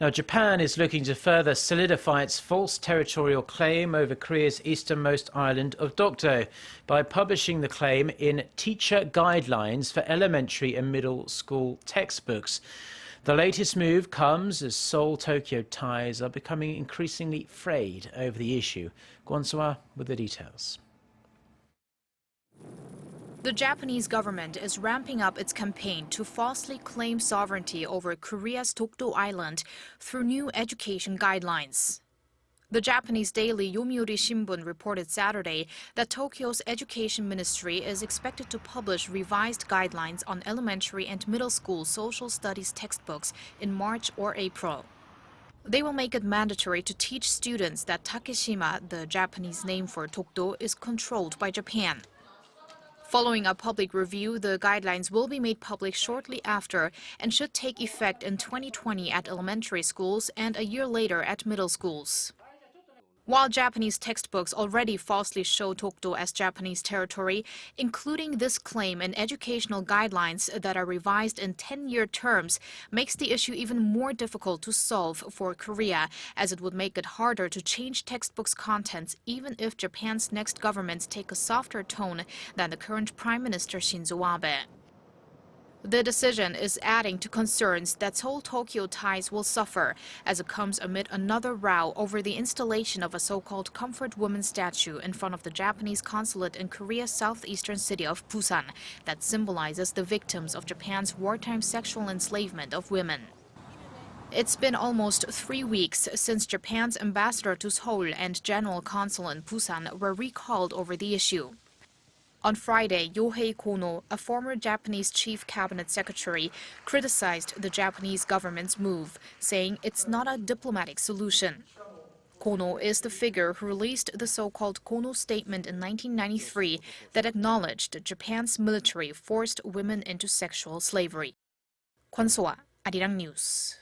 Now, Japan is looking to further solidify its false territorial claim over Korea's easternmost island of Dokdo by publishing the claim in teacher guidelines for elementary and middle school textbooks. The latest move comes as Seoul-Tokyo ties are becoming increasingly frayed over the issue. Kwon Soa with the details. The Japanese government is ramping up its campaign to falsely claim sovereignty over Korea's Dokdo Island through new education guidelines. The Japanese daily Yomiuri Shimbun reported Saturday that Tokyo's education ministry is expected to publish revised guidelines on elementary and middle school social studies textbooks in March or April. They will make it mandatory to teach students that Takeshima, the Japanese name for Dokdo, is controlled by Japan. Following a public review, the guidelines will be made public shortly after and should take effect in 2020 at elementary schools and a year later at middle schools. While Japanese textbooks already falsely show Dokdo as Japanese territory, including this claim in educational guidelines that are revised in 10-year terms makes the issue even more difficult to solve for Korea, as it would make it harder to change textbooks' contents even if Japan's next government take a softer tone than the current Prime Minister Shinzo Abe. The decision is adding to concerns that Seoul-Tokyo ties will suffer, as it comes amid another row over the installation of a so-called comfort woman statue in front of the Japanese consulate in Korea's southeastern city of Busan that symbolizes the victims of Japan's wartime sexual enslavement of women. It's been almost 3 weeks since Japan's ambassador to Seoul and general consul in Busan were recalled over the issue. On Friday, Yohei Kono, a former Japanese chief cabinet secretary, criticized the Japanese government's move, saying it's not a diplomatic solution. Kono is the figure who released the so-called Kono Statement in 1993 that acknowledged Japan's military forced women into sexual slavery. Kwon Soa, Arirang News.